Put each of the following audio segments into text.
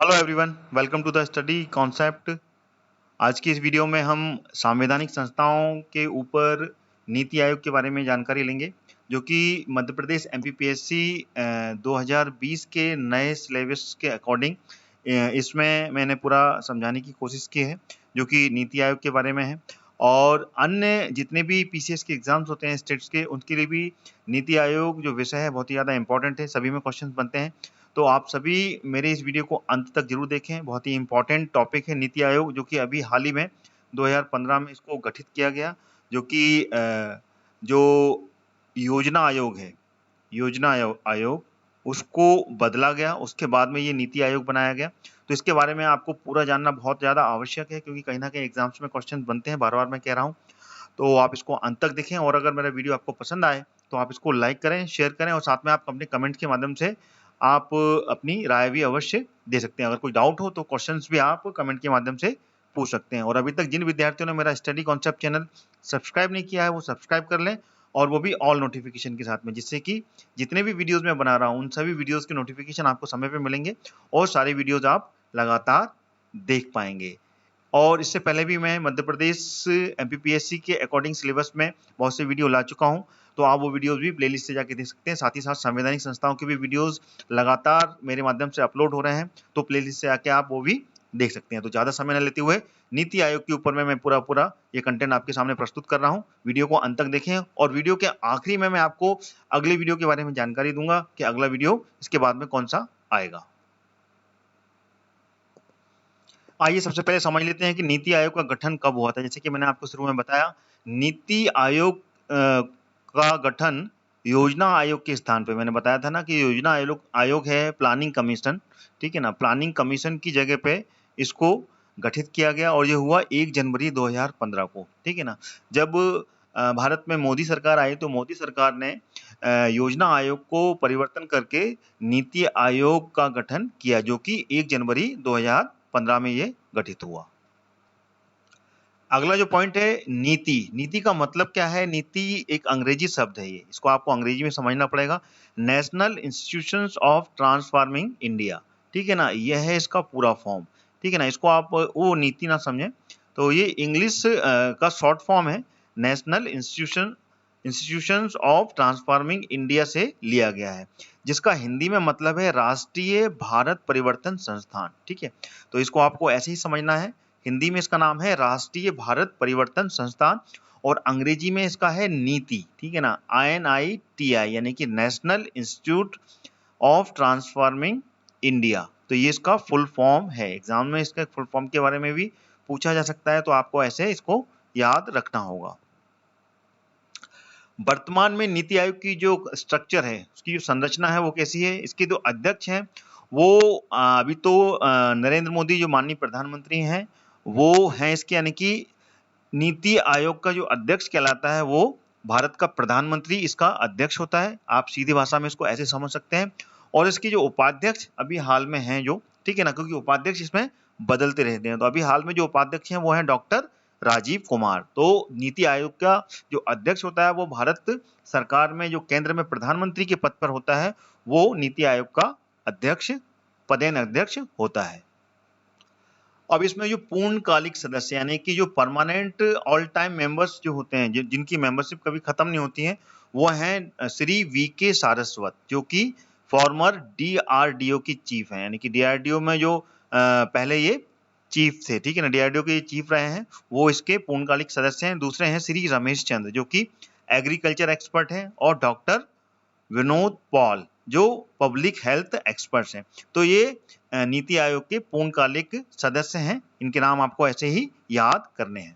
Hello everyone, welcome to the study concept. आज की इस वीडियो में हम संवैधानिक संस्थाओं के ऊपर नीति आयोग के बारे में जानकारी लेंगे, जो कि मध्य प्रदेश एमपीपीएससी 2020 के नए सिलेबस के अकॉर्डिंग इसमें मैंने पूरा समझाने की कोशिश की है, जो कि नीति आयोग के बारे में है। और अन्य जितने भी पीसीएस के एग्जाम्स होते हैं स्टेट्स के, उनके लिए भी नीति आयोग जो विषय है बहुत ही ज़्यादा इंपॉर्टेंट है, सभी में क्वेश्चन बनते हैं। तो आप सभी मेरे इस वीडियो को अंत तक जरूर देखें। बहुत ही इंपॉर्टेंट टॉपिक है नीति आयोग, जो कि अभी हाल ही में 2015 में इसको गठित किया गया, जो कि जो योजना आयोग है, योजना आयोग उसको बदला गया, उसके बाद में ये नीति आयोग बनाया गया। तो इसके बारे में आपको पूरा जानना बहुत ज़्यादा आवश्यक है, क्योंकि कहीं ना कहीं एग्जाम्स में क्वेश्चन बनते हैं, बार बार मैं कह रहा हूँ। तो आप इसको अंत तक देखें, और अगर मेरा वीडियो आपको पसंद आए तो आप इसको लाइक करें, शेयर करें, और साथ में आप अपने कमेंट के माध्यम से आप अपनी राय भी अवश्य दे सकते हैं। अगर कोई डाउट हो तो क्वेश्चंस भी आप कमेंट के माध्यम से पूछ सकते हैं। और अभी तक जिन विद्यार्थियों ने मेरा स्टडी कॉन्सेप्ट चैनल सब्सक्राइब नहीं किया है, वो सब्सक्राइब कर लें, और वो भी ऑल नोटिफिकेशन के साथ में, जिससे कि जितने भी वीडियोस मैं बना रहा हूँ उन सभी वीडियोस के नोटिफिकेशन आपको समय पे मिलेंगे, और सारे वीडियोस आप लगातार देख पाएंगे। और इससे पहले भी मैं मध्य प्रदेश एमपीपीएससी के अकॉर्डिंग सिलेबस में बहुत से वीडियो ला चुका हूं, तो आप वो वीडियोस भी प्लेलिस्ट से जाके देख सकते हैं। साथ ही साथ संवैधानिक संस्थाओं के भी वीडियोस लगातार मेरे माध्यम से अपलोड हो रहे हैं, तो प्लेलिस्ट से आके आप वो भी देख सकते हैं। तो ज़्यादा समय न लेते हुए नीति आयोग के ऊपर में मैं पूरा ये कंटेंट आपके सामने प्रस्तुत कर रहा हूँ। वीडियो को अंत तक देखें, और वीडियो के आखिरी में मैं आपको अगले वीडियो के बारे में जानकारी दूंगा कि अगला वीडियो इसके बाद में कौन सा आएगा। आइए सबसे पहले समझ लेते हैं कि नीति आयोग का गठन कब हुआ था। जैसे कि मैंने आपको शुरू में बताया, नीति आयोग का गठन योजना आयोग के स्थान पे, मैंने बताया था ना कि योजना आयोग है प्लानिंग कमीशन, ठीक है ना। प्लानिंग कमीशन की जगह पे इसको गठित किया गया, और ये हुआ 1 जनवरी 2015 को, ठीक है ना। जब भारत में मोदी सरकार आई, तो मोदी सरकार ने योजना आयोग को परिवर्तन करके नीति आयोग का गठन किया, जो कि 1 जनवरी 2015 में ये गठित हुआ। अगला जो पॉइंट है, नीति। नीति का मतलब क्या है? नीति एक अंग्रेजी शब्द है, ये इसको आपको अंग्रेजी में समझना पड़ेगा। National institutions of transforming India, ठीक है ना, यह है इसका पूरा फॉर्म, ठीक है ना। इसको आप वो नीति ना समझें, तो ये इंग्लिश का शॉर्ट फॉर्म है। National institutions of transforming India से लिया गया है, जिसका हिंदी में मतलब है राष्ट्रीय भारत परिवर्तन संस्थान, ठीक है। तो इसको आपको ऐसे ही समझना है। हिंदी में इसका नाम है राष्ट्रीय भारत परिवर्तन संस्थान, और अंग्रेजी में इसका है नीति, ठीक है ना, INITI, यानी कि national institute of transforming India. तो ये इसका फुल फॉर्म है। एग्जाम में इसका फुल फॉर्म के बारे में भी पूछा जा सकता है, तो आपको ऐसे इसको याद रखना होगा। वर्तमान में नीति आयोग की जो स्ट्रक्चर है, उसकी जो संरचना है, वो कैसी है? इसके जो अध्यक्ष हैं वो अभी तो नरेंद्र मोदी जो माननीय प्रधानमंत्री हैं वो हैं इसके, यानी कि नीति आयोग का जो अध्यक्ष कहलाता है वो भारत का प्रधानमंत्री इसका अध्यक्ष होता है। आप सीधी भाषा में इसको ऐसे समझ सकते हैं। और इसके जो उपाध्यक्ष अभी हाल में हैं जो, ठीक है ना, क्योंकि उपाध्यक्ष इसमें बदलते रहते हैं, तो अभी हाल में जो उपाध्यक्ष हैं वो हैं डॉक्टर राजीव कुमार। तो नीति आयोग का जो अध्यक्ष होता है वो भारत सरकार में जो केंद्र में प्रधानमंत्री के पद पर होता है, वो नीति आयोग का अध्यक्ष, पदेन अध्यक्ष होता है। अब इसमें जो पूर्णकालिक सदस्य, यानी कि जो परमानेंट ऑल टाइम मेंबर्स जो होते हैं, जिनकी मेंबरशिप कभी खत्म नहीं होती है, वो हैं श्री VK सारस्वत, जो कि फॉर्मर DRDO की चीफ हैं, यानी कि DRDO में जो पहले ये चीफ थे, ठीक है ना, DRDO के चीफ रहे हैं, वो इसके पूर्णकालिक सदस्य हैं। दूसरे हैं श्री रमेश चंद्र, जो कि एग्रीकल्चर एक्सपर्ट हैं, और डॉक्टर विनोद पॉल, जो पब्लिक हेल्थ एक्सपर्ट्स हैं। तो ये नीति आयोग के पूर्णकालिक सदस्य हैं। इनके नाम आपको ऐसे ही याद करने हैं।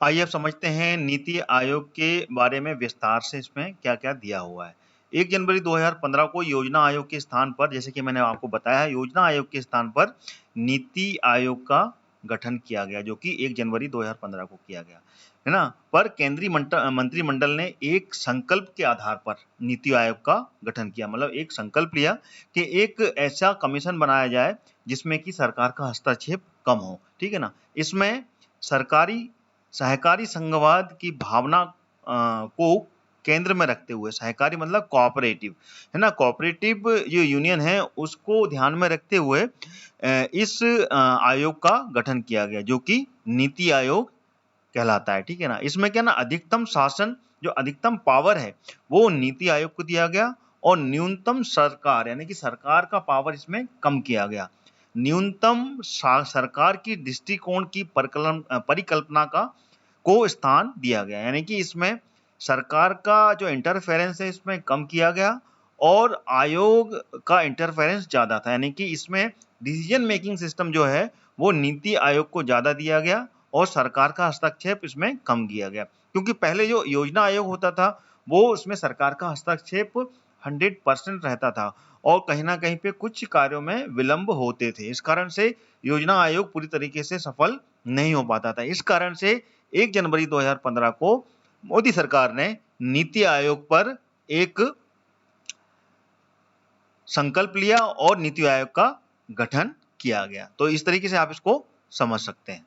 आइए अब समझते हैं नीति आयोग के बारे में विस्तार से, इसमें क्या क्या दिया हुआ है। 1 जनवरी 2015 को योजना आयोग के स्थान पर, जैसे कि मैंने आपको बताया, योजना आयोग के स्थान पर नीति आयोग का गठन किया गया, जो कि 1 जनवरी 2015 को किया गया, है ना। पर केंद्रीय मंत्रिमंडल ने एक संकल्प के आधार पर नीति आयोग का गठन किया, मतलब एक संकल्प लिया कि एक ऐसा कमीशन बनाया जाए जिसमें कि सरकार का हस्तक्षेप कम हो, ठीक है ना। इसमें सरकारी सहकारी संघवाद की भावना को केंद्र में रखते हुए, सहकारी मतलब कोऑपरेटिव, है ना, कोऑपरेटिव जो यूनियन है उसको ध्यान में रखते हुए इस आयोग का गठन किया गया, जो कि नीति आयोग कहलाता है। ठीक है ना, इसमें क्या ना, अधिकतम शासन, जो अधिकतम पावर है वो नीति आयोग को दिया गया, और न्यूनतम सरकार यानी कि सरकार का पावर इसमें कम किया गया। न्यूनतम सरकार की दृष्टिकोण की परिकल्पना को स्थान दिया गया, यानी कि इसमें सरकार का जो इंटरफेरेंस है इसमें कम किया गया, और आयोग का इंटरफेरेंस ज्यादा था, यानी कि इसमें डिसीजन मेकिंग सिस्टम जो है वो नीति आयोग को ज्यादा दिया गया, और सरकार का हस्तक्षेप इसमें कम किया गया। क्योंकि पहले जो योजना आयोग होता था वो उसमें सरकार का हस्तक्षेप 100% रहता था, और कहीं ना कहीं पे कुछ कार्यों में विलंब होते थे। इस कारण से योजना आयोग पूरी तरीके से सफल नहीं हो पाता था। इस कारण से 1 जनवरी 2015 को मोदी सरकार ने नीति आयोग पर एक संकल्प लिया और नीति आयोग का गठन किया गया। तो इस तरीके से आप इसको समझ सकते हैं।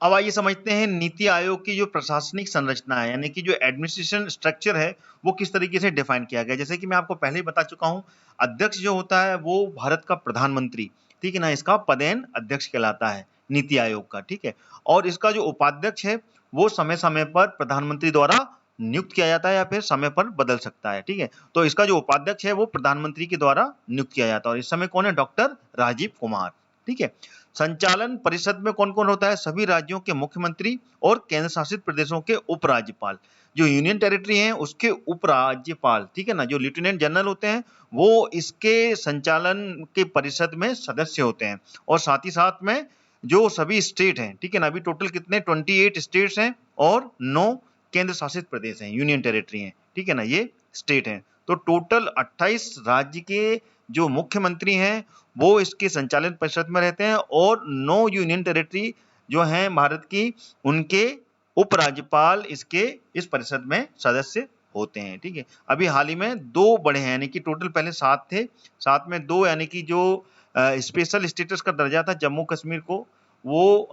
अब आइए समझते हैं नीति आयोग की जो प्रशासनिक संरचना है, यानी कि जो एडमिनिस्ट्रेशन स्ट्रक्चर है वो किस तरीके से डिफाइन किया गया। जैसे कि मैं आपको पहले ही बता चुका हूं, अध्यक्ष जो होता है वो भारत का प्रधानमंत्री, ठीक है ना, इसका पदेन अध्यक्ष कहलाता है नीति आयोग का। ठीक है, और इसका जो उपाध्यक्ष है वो समय समय पर प्रधानमंत्री द्वारा नियुक्त किया जाता है, या फिर समय पर बदल सकता है। ठीक है, तो इसका जो उपाध्यक्ष है वो प्रधानमंत्री के द्वारा नियुक्त किया जाता है, और इस समय कौन है, डॉक्टर राजीव कुमार। ठीक है, संचालन परिषद में कौन कौन होता है, सभी राज्यों के मुख्यमंत्री और केंद्र शासित प्रदेशों के उपराज्यपाल। जो यूनियन टेरिटरी हैं उसके उपराज्यपाल, ठीक है ना, जो लेफ्टिनेंट जनरल होते हैं वो इसके संचालन के परिषद में सदस्य होते हैं, और साथ ही साथ में जो सभी स्टेट हैं, ठीक है ना, अभी टोटल कितने 28 स्टेट्स हैं और 9 केंद्र शासित प्रदेश हैं, यूनियन टेरिटरी हैं। ठीक है ना, ये स्टेट हैं, तो टोटल 28 राज्य के जो मुख्यमंत्री हैं वो इसके संचालन परिषद में रहते हैं, और 9 यूनियन टेरिटरी जो हैं भारत की, उनके उपराज्यपाल इसके इस परिषद में सदस्य होते हैं। ठीक है, अभी हाल ही में 2 बढ़े हैं, यानी कि टोटल पहले 7 थे, 7 में 2, यानी कि जो स्पेशल स्टेटस का दर्जा था जम्मू कश्मीर को, वो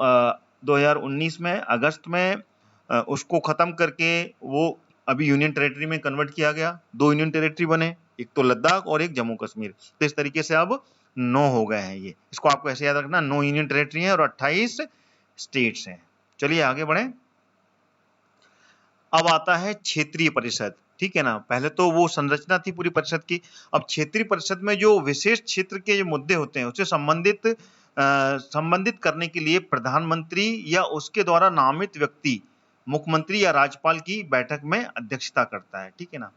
2019 में अगस्त में उसको खत्म करके वो अभी यूनियन टेरिटरी में कन्वर्ट किया गया। 2 यूनियन टेरिटरी बने, एक तो लद्दाख और एक जम्मू कश्मीर। तो इस तरीके से अब 9 हो गए हैं। ये इसको आपको ऐसे याद रखना, 9 यूनियन टेरिटरी हैं और 28 स्टेट्स हैं। चलिए आगे बढ़े। अब आता है क्षेत्रीय परिषद। ठीक है ना, पहले तो वो संरचना थी पूरी परिषद की, अब क्षेत्रीय परिषद में जो विशेष क्षेत्र के जो मुद्दे होते हैं उससे संबंधित करने के लिए प्रधानमंत्री या उसके द्वारा नामित व्यक्ति मुख्यमंत्री या राज्यपाल की बैठक में अध्यक्षता करता है। ठीक है ना,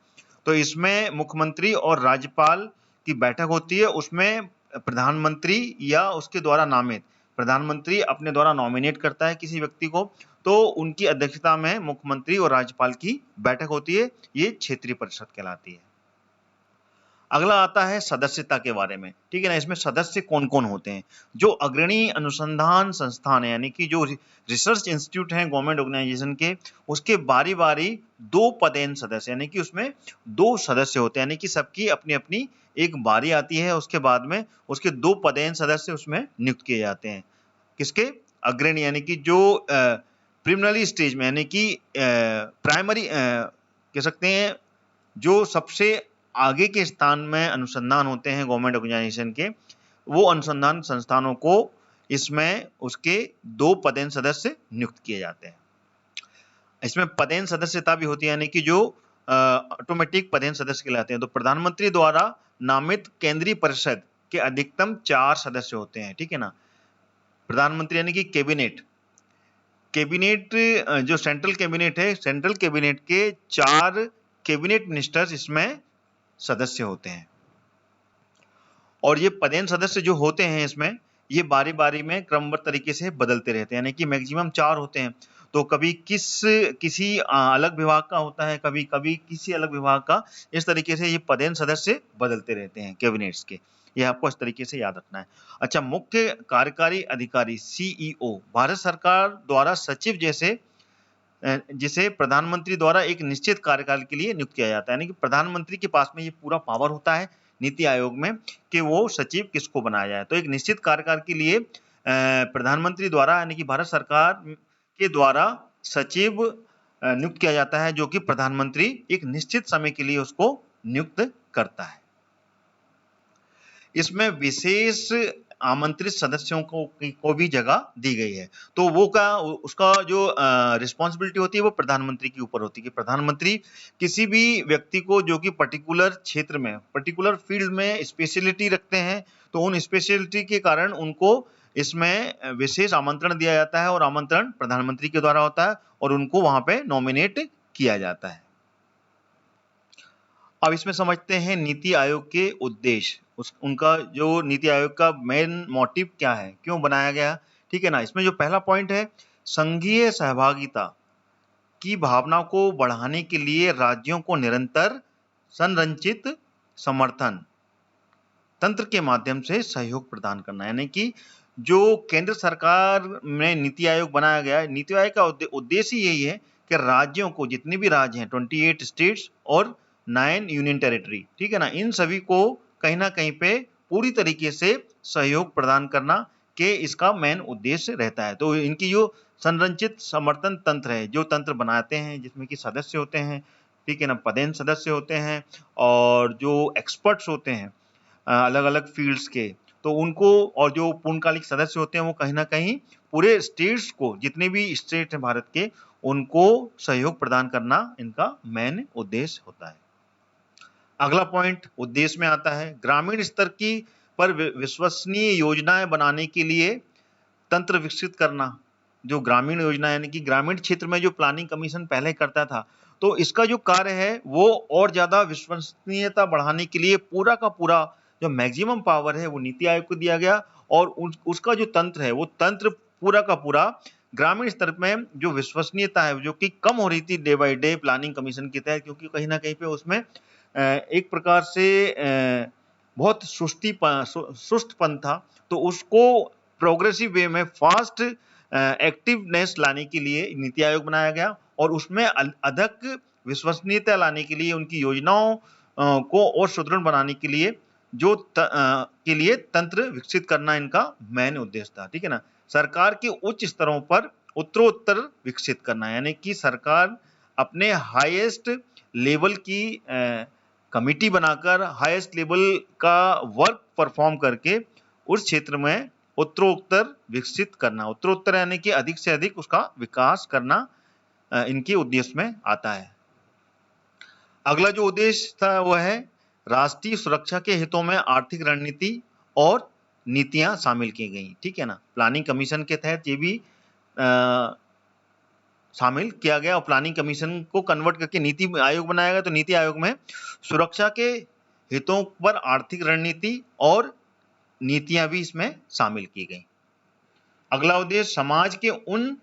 तो इसमें मुख्यमंत्री और राज्यपाल की बैठक होती है, उसमें प्रधानमंत्री या उसके द्वारा नामित, प्रधानमंत्री अपने द्वारा नॉमिनेट करता है किसी व्यक्ति को, तो उनकी अध्यक्षता में मुख्यमंत्री और राज्यपाल की बैठक होती है। ये क्षेत्रीय परिषद कहलाती है। अगला आता है सदस्यता के बारे में। ठीक है ना, इसमें सदस्य कौन कौन होते हैं, जो अग्रणी अनुसंधान संस्थान है, यानी कि जो रिसर्च इंस्टीट्यूट हैं गवर्नमेंट ऑर्गेनाइजेशन के, उसके बारी बारी 2 पदेन सदस्य, यानी कि उसमें 2 सदस्य होते हैं, यानी कि सबकी अपनी अपनी एक बारी आती है, उसके बाद में उसके 2 पदेन सदस्य उसमें नियुक्त किए जाते हैं। किसके, अग्रणी, यानी कि जो प्रीलिमिनरी स्टेज में, यानी कि प्राइमरी कह सकते हैं, जो सबसे आगे के स्थान में अनुसंधान होते हैं गवर्नमेंट ऑर्गेनाइजेशन के, वो अनुसंधान संस्थानों को इसमें उसके 2 पदेन सदस्य नियुक्त किए जाते हैं। इसमें पदेन सदस्यता भी होती है, यानी कि जो ऑटोमेटिक पदेन सदस्य कहलाते हैं। तो प्रधानमंत्री द्वारा नामित केंद्रीय परिषद के अधिकतम 4 सदस्य होते हैं। ठीक है ना, प्रधानमंत्री यानी कि कैबिनेट जो सेंट्रल कैबिनेट है, सेंट्रल कैबिनेट के 4 कैबिनेट मिनिस्टर्स इसमें सदस्य होते हैं, और ये पदेन सदस्य जो होते हैं इसमें ये बारी बारी में क्रमबद्ध तरीके से बदलते रहते हैं, यानी कि मैक्सिमम 4 होते हैं। तो कभी किसी अलग विभाग का होता है, कभी कभी किसी अलग विभाग का, इस तरीके से ये पदेन सदस्य बदलते रहते हैं कैबिनेट्स के। ये आपको इस तरीके से याद रखना है। अच्छा, मुख्य कार्यकारी अधिकारी सीईओ भारत सरकार द्वारा सचिव जैसे जिसे प्रधानमंत्री द्वारा एक निश्चित कार्यकाल के लिए नियुक्त किया जाता है, यानी कि प्रधानमंत्री के पास में ये पूरा पावर होता है नीति आयोग में कि वो सचिव किसको बनाया जाए। तो एक निश्चित कार्यकाल के लिए प्रधानमंत्री द्वारा, यानी कि भारत सरकार के द्वारा सचिव नियुक्त किया जाता है, जो कि प्रधानमंत्री एक निश्चित समय के लिए उसको नियुक्त करता है। इसमें विशेष आमंत्रित सदस्यों को भी जगह दी गई है। तो वो उसका जो रिस्पॉन्सिबिलिटी होती है वो प्रधानमंत्री के ऊपर होती है कि प्रधानमंत्री किसी भी व्यक्ति को जो कि पर्टिकुलर क्षेत्र में, पर्टिकुलर फील्ड में स्पेशलिटी रखते हैं, तो उन स्पेशलिटी के कारण उनको इसमें विशेष आमंत्रण दिया जाता है और आमंत्रण प्रधानमंत्री के द्वारा होता है और उनको वहां पे नॉमिनेट किया जाता है। अब इसमें समझते हैं नीति आयोग के उद्देश्य, उनका जो नीति आयोग का मेन मोटिव क्या है, क्यों बनाया गया, ठीक है ना। इसमें जो पहला पॉइंट है, संघीय सहभागिता की भावना को बढ़ाने के लिए राज्यों को निरंतर संरचित समर्थन तंत्र के माध्यम से सहयोग प्रदान करना। यानी कि जो केंद्र सरकार में नीति आयोग बनाया गया है, नीति आयोग का उद्देश्य यही है कि राज्यों को, जितने भी राज्य हैं 28 स्टेट्स और 9 यूनियन टेरिटरी, ठीक है ना, इन सभी को कहीं ना कहीं पे पूरी तरीके से सहयोग प्रदान करना के इसका मेन उद्देश्य रहता है। तो इनकी जो संरचित समर्थन तंत्र है, जो तंत्र बनाते हैं जिसमें कि सदस्य होते हैं, ठीक है ना, पदेन सदस्य होते हैं और जो एक्सपर्ट्स होते हैं अलग अलग फील्ड्स के, तो उनको, और जो पूर्णकालिक सदस्य होते हैं वो कहीं ना कहीं पूरे स्टेट्स को, जितने भी स्टेट हैं भारत के, उनको सहयोग प्रदान करना इनका मेन उद्देश्य होता है। अगला पॉइंट उद्देश्य में आता है, ग्रामीण स्तर की पर विश्वसनीय योजनाएं बनाने के लिए तंत्र विकसित करना। जो ग्रामीण योजना यानी कि ग्रामीण क्षेत्र में जो प्लानिंग कमीशन पहले करता था, तो इसका जो कार्य है वो और ज्यादा विश्वसनीयता बढ़ाने के लिए पूरा का पूरा जो मैक्सिमम पावर है वो नीति आयोग को दिया गया और उसका जो तंत्र है वो तंत्र पूरा का पूरा ग्रामीण स्तर में जो विश्वसनीयता है जो कि कम हो रही थी day by day planning commission के तहत, क्योंकि कहीं ना कहीं पे उसमें एक प्रकार से बहुत सुस्तपन था, तो उसको प्रोग्रेसिव वे में फास्ट एक्टिवनेस लाने के लिए नीति आयोग बनाया गया और उसमें अधिक विश्वसनीयता लाने के लिए, उनकी योजनाओं को और सुदृढ़ बनाने के लिए के लिए तंत्र विकसित करना इनका मेन उद्देश्य था, ठीक है ना। सरकार के उच्च स्तरों पर उत्तरोत्तर विकसित करना, यानी कि सरकार अपने हाईएस्ट लेवल की कमिटी बनाकर हाईएस्ट लेवल का वर्क परफॉर्म करके उस क्षेत्र में उत्तरोत्तर विकसित करना, उत्तरोत्तर यानी कि अधिक से अधिक उसका विकास करना इनके उद्देश्य में आता है। अगला जो उद्देश्य था वह है राष्ट्रीय सुरक्षा के हितों में आर्थिक रणनीति और नीतियां शामिल की गई, ठीक है ना। प्लानिंग कमीशन के तहत ये भी शामिल किया गया और प्लानिंग कमीशन को कन्वर्ट करके नीति आयोग बनाया गया। तो नीति आयोग में सुरक्षा के हितों पर आर्थिक रणनीति और नीतियां भी इसमें शामिल की गई। अगला उद्देश्य समाज के उन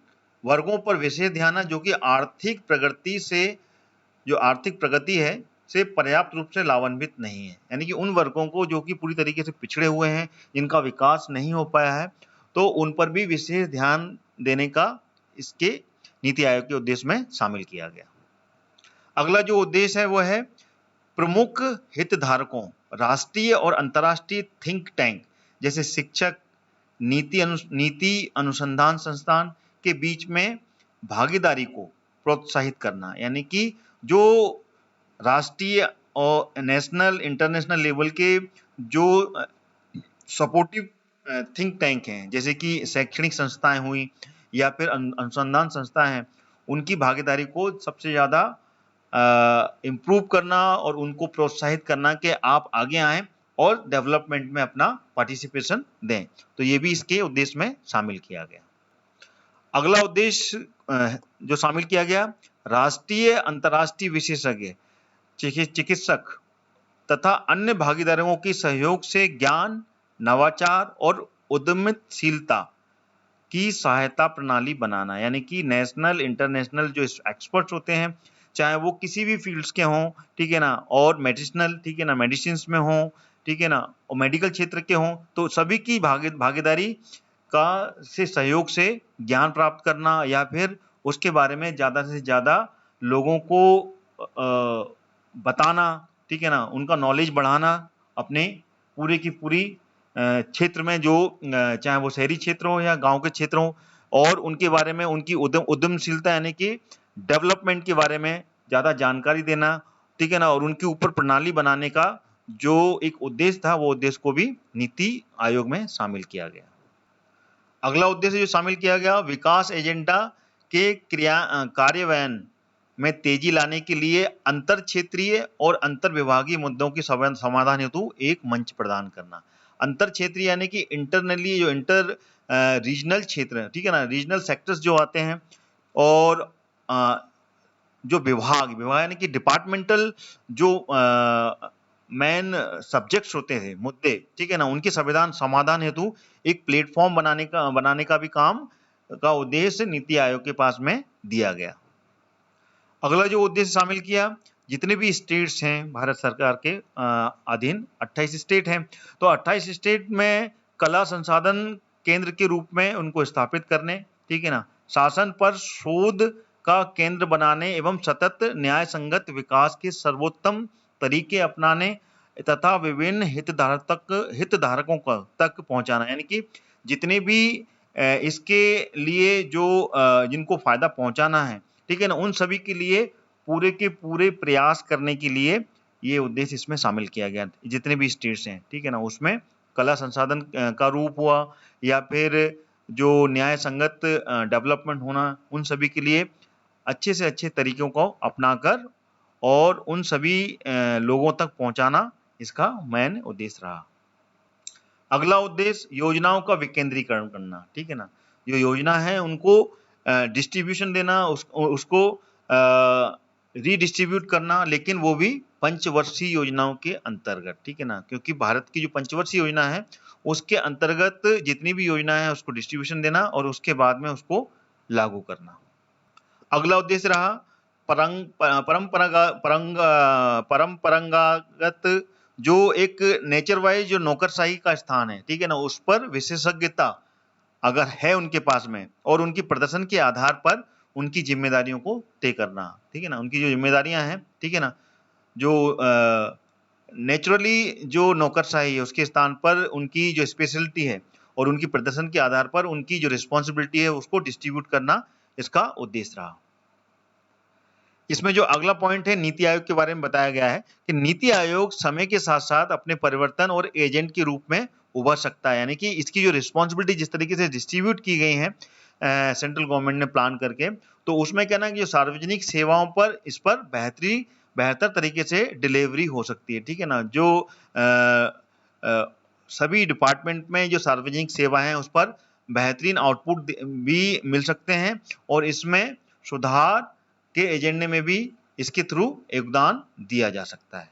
वर्गों पर विशेष ध्यान है जो कि आर्थिक प्रगति से, जो आर्थिक प्रगति है से पर्याप्त रूप से लाभान्वित नहीं है, यानी कि उन वर्गों को जो कि पूरी तरीके से पिछड़े हुए हैं, जिनका विकास नहीं हो पाया है, तो उन पर भी विशेष ध्यान देने का इसके नीति आयोग के उद्देश्य में शामिल किया गया। अगला जो उद्देश्य है वह है प्रमुख हितधारकों, राष्ट्रीय और अंतर्राष्ट्रीय थिंक टैंक जैसे शिक्षक, नीति अनुसंधान संस्थान के बीच में भागीदारी को प्रोत्साहित करना, यानी कि जो राष्ट्रीय और नेशनल इंटरनेशनल लेवल के जो सपोर्टिव थिंक टैंक हैं, जैसे कि शैक्षणिक संस्थाएं हुई या फिर अनुसंधान संस्था हैं, उनकी भागीदारी को सबसे ज्यादा इम्प्रूव करना और उनको प्रोत्साहित करना कि आप आगे आएं और डेवलपमेंट में अपना पार्टिसिपेशन दें। तो ये भी इसके उद्देश्य में शामिल किया गया। अगला उद्देश्य जो शामिल किया गया, राष्ट्रीय अंतर्राष्ट्रीय विशेषज्ञ, चिकित्सक तथा अन्य भागीदारों की सहयोग से ज्ञान, नवाचार और उद्यमशीलता की सहायता प्रणाली बनाना, यानी कि नेशनल इंटरनेशनल जो एक्सपर्ट्स होते हैं, चाहे वो किसी भी फील्ड्स के हों, ठीक है ना, और मेडिसिनल, ठीक है ना, मेडिसिन में हों, ठीक है ना, और मेडिकल क्षेत्र के हों, तो सभी की भागीदारी का से सहयोग से ज्ञान प्राप्त करना या फिर उसके बारे में ज्यादा से ज्यादा लोगों को बताना, ठीक है ना, उनका नॉलेज बढ़ाना अपने पूरे की पूरी क्षेत्र में, जो चाहे वो शहरी क्षेत्र हो या गांव के क्षेत्र हो, और उनके बारे में उनकी उद्यमशीलता यानी कि डेवलपमेंट के बारे में ज़्यादा जानकारी देना, ठीक है ना, और उनके ऊपर प्रणाली बनाने का जो एक उद्देश्य था, वो उद्देश्य को भी नीति आयोग में शामिल किया गया। अगला उद्देश्य जो शामिल किया गया, विकास एजेंडा के कार्यान्वयन में तेजी लाने के लिए अंतर क्षेत्रीय और अंतर विभागीय मुद्दों के समाधान हेतु एक मंच प्रदान करना। अंतर क्षेत्रीय यानी कि इंटरनली जो इंटर रीजनल क्षेत्र, ठीक है ना, रीजनल सेक्टर्स जो आते हैं, और जो विभाग यानी कि डिपार्टमेंटल जो मेन सब्जेक्ट्स होते हैं, मुद्दे, ठीक है ना, उनके समाधान हेतु एक प्लेटफॉर्म बनाने का भी काम का उद्देश्य नीति आयोग के पास में दिया गया। अगला जो उद्देश्य शामिल किया, जितने भी स्टेट्स हैं भारत सरकार के अधीन 28 स्टेट हैं, तो 28 स्टेट में कला संसाधन केंद्र के रूप में उनको स्थापित करने, ठीक है ना, शासन पर शोध का केंद्र बनाने एवं सतत न्याय संगत विकास के सर्वोत्तम तरीके अपनाने तथा विभिन्न हितधारकों तक पहुंचाना, यानी कि जितने भी इसके लिए जो जिनको फायदा पहुंचाना है, ठीक है ना, उन सभी के लिए पूरे के पूरे प्रयास करने के लिए ये उद्देश्य इसमें शामिल किया गया। जितने भी स्टेट्स हैं, ठीक है ना, उसमें कला संसाधन का रूप हुआ या फिर जो न्याय संगत डेवलपमेंट होना, उन सभी के लिए अच्छे से अच्छे तरीकों को अपनाकर और उन सभी लोगों तक पहुंचाना इसका मेन उद्देश्य रहा। अगला उद्देश्य योजनाओं का विकेंद्रीकरण करना, ठीक है ना, जो योजना है उनको डिस्ट्रीब्यूशन देना, उसको रीडिस्ट्रीब्यूट करना, लेकिन वो भी पंचवर्षीय योजनाओं के अंतर्गत, ठीक है ना, क्योंकि भारत की जो पंचवर्षीय योजना है उसके अंतर्गत जितनी भी योजना है उसको डिस्ट्रीब्यूशन देना और उसके बाद में उसको लागू करना। अगला उद्देश्य रहा परंपरागत जो एक नेचर वाइज जो नौकरशाही का स्थान है, ठीक है ना, उस पर विशेषज्ञता अगर है उनके पास में और उनकी प्रदर्शन के आधार पर उनकी जिम्मेदारियों को तय करना, ठीक है ना, उनकी जो जिम्मेदारियां हैं, ठीक है ना, जो नेचुरली जो नौकरशाही है उसके स्थान पर उनकी जो स्पेशलिटी है और उनकी प्रदर्शन के आधार पर उनकी जो रिस्पॉन्सिबिलिटी है उसको डिस्ट्रीब्यूट करना इसका उद्देश्य रहा। इसमें जो अगला पॉइंट है नीति आयोग के बारे में बताया गया है कि नीति आयोग समय के साथ साथ अपने परिवर्तन और एजेंट के रूप में उभर सकता है, यानी कि इसकी जो रिस्पॉन्सिबिलिटी जिस तरीके से डिस्ट्रीब्यूट की गई है सेंट्रल गवर्नमेंट ने प्लान करके, तो उसमें कहना है कि जो सार्वजनिक सेवाओं पर इस पर बेहतर तरीके से डिलीवरी हो सकती है, ठीक है ना, जो सभी डिपार्टमेंट में जो सार्वजनिक सेवा है उस पर बेहतरीन आउटपुट भी मिल सकते हैं और इसमें सुधार के एजेंडे में भी इसके थ्रू योगदान दिया जा सकता है।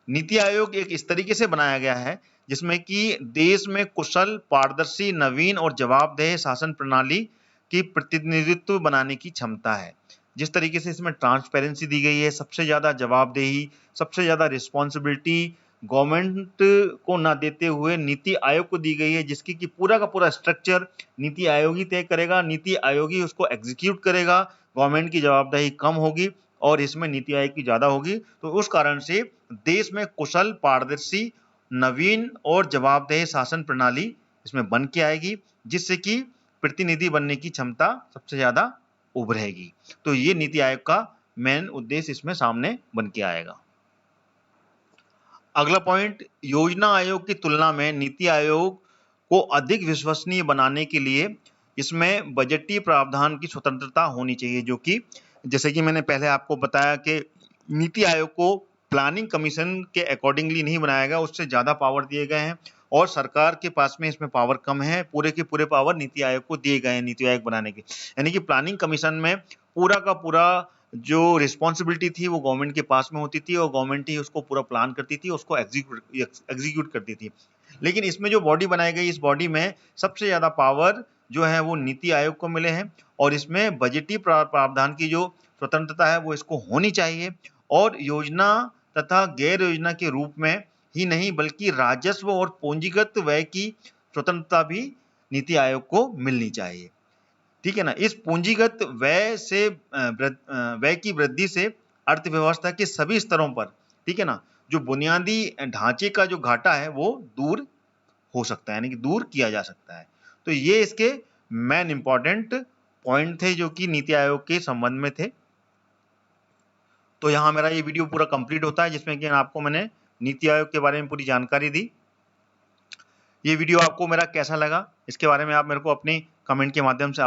नीति आयोग एक इस तरीके से बनाया गया है जिसमें कि देश में कुशल, पारदर्शी, नवीन और जवाबदेह शासन प्रणाली की प्रतिनिधित्व बनाने की क्षमता है। जिस तरीके से इसमें ट्रांसपेरेंसी दी गई है, सबसे ज्यादा जवाबदेही, सबसे ज्यादा रिस्पॉन्सिबिलिटी गवर्नमेंट को ना देते हुए नीति आयोग को दी गई है, जिसकी कि पूरा का पूरा स्ट्रक्चर नीति आयोग ही तय करेगा, नीति आयोग ही उसको एग्जीक्यूट करेगा, गवर्नमेंट की जवाबदेही कम होगी और इसमें नीति आयोग की ज्यादा होगी। तो उस कारण से देश में कुशल, पारदर्शी, नवीन और जवाबदेह शासन प्रणाली इसमें बन के आएगी, जिससे कि प्रतिनिधि बनने की क्षमता सबसे ज्यादा उभरेगी। तो ये नीति आयोग का मेन उद्देश्य इसमें सामने बन के आएगा। अगला पॉइंट, योजना आयोग की तुलना में नीति आयोग को अधिक विश्वसनीय बनाने के लिए इसमें बजटीय प्रावधान की स्वतंत्रता होनी चाहिए, जो कि जैसे कि मैंने पहले आपको बताया कि नीति आयोग को प्लानिंग कमीशन के अकॉर्डिंगली नहीं बनाया गया, उससे ज्यादा पावर दिए गए हैं और सरकार के पास में इसमें पावर कम है, पूरे के पूरे पावर नीति आयोग को दिए गए हैं नीति आयोग बनाने के। यानी कि प्लानिंग कमीशन में पूरा का पूरा जो रिस्पॉन्सिबिलिटी थी वो गवर्नमेंट के पास में होती थी और गवर्नमेंट ही उसको पूरा प्लान करती थी, उसको एग्जीक्यूट करती थी। लेकिन इसमें जो बॉडी बनाई गई, इस बॉडी में सबसे ज्यादा पावर जो है वो नीति आयोग को मिले हैं और इसमें बजटीय प्रावधान की जो स्वतंत्रता है वो इसको होनी चाहिए और योजना तथा गैर योजना के रूप में ही नहीं बल्कि राजस्व और पूंजीगत व्यय की स्वतंत्रता भी नीति आयोग को मिलनी चाहिए, ठीक है ना। इस पूंजीगत व्यय की वृद्धि से अर्थव्यवस्था के सभी स्तरों पर, ठीक है ना, जो बुनियादी ढांचे का जो घाटा है वो दूर हो सकता है, यानी कि दूर किया जा सकता है। तो ये इसके मेन इंपॉर्टेंट पॉइंट थे जो कि नीति आयोग के संबंध में थे। तो यहाँ मेरा ये वीडियो पूरा कंप्लीट होता है, जिसमें कि आपको मैंने नीति आयोग के बारे में पूरी जानकारी दी। ये वीडियो आपको मेरा कैसा लगा, इसके बारे में आप मेरे को अपने कमेंट के माध्यम से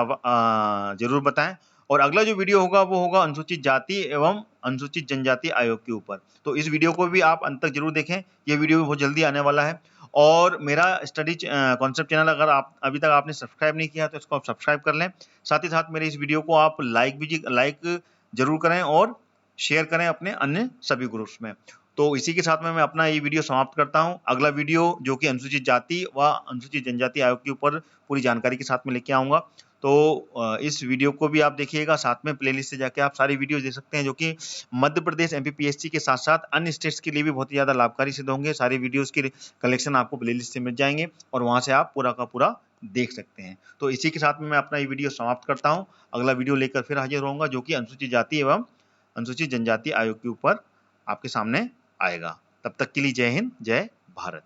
जरूर बताएं। और अगला जो वीडियो होगा वो होगा अनुसूचित जाति एवं अनुसूचित जनजाति आयोग के ऊपर। तो इस वीडियो को भी आप अंत तक जरूर देखें, ये वीडियो भी बहुत जल्दी आने वाला है। और मेरा स्टडी कॉन्सेप्ट चैनल अगर आप अभी तक आपने सब्सक्राइब नहीं किया तो इसको आप सब्सक्राइब कर लें। साथ ही साथ मेरे इस वीडियो को आप लाइक जरूर करें और शेयर करें अपने अन्य सभी ग्रुप्स में। तो इसी के साथ में मैं अपना ये वीडियो समाप्त करता हूं। अगला वीडियो जो कि अनुसूचित जाति व अनुसूचित जनजाति आयोग के ऊपर पूरी जानकारी के साथ में लेके आऊंगा। तो इस वीडियो को भी आप देखिएगा, साथ में प्लेलिस्ट से जाके आप सारी वीडियो देख सकते हैं जो कि मध्य प्रदेश एमपीपीएससी के साथ साथ अन्य स्टेट्स के लिए भी बहुत ही ज्यादा लाभकारी सिद्ध होंगे। सारी वीडियोस के कलेक्शन आपको प्लेलिस्ट से मिल जाएंगे और वहां से आप पूरा का पूरा देख सकते हैं। तो इसी के साथ में मैं अपना ये वीडियो समाप्त करता हूँ। अगला वीडियो लेकर फिर हाजिर होऊंगा जो कि अनुसूचित जाति एवं अनुसूचित जनजाति आयोग के ऊपर आपके सामने आएगा। तब तक के लिए जय हिंद, जय भारत।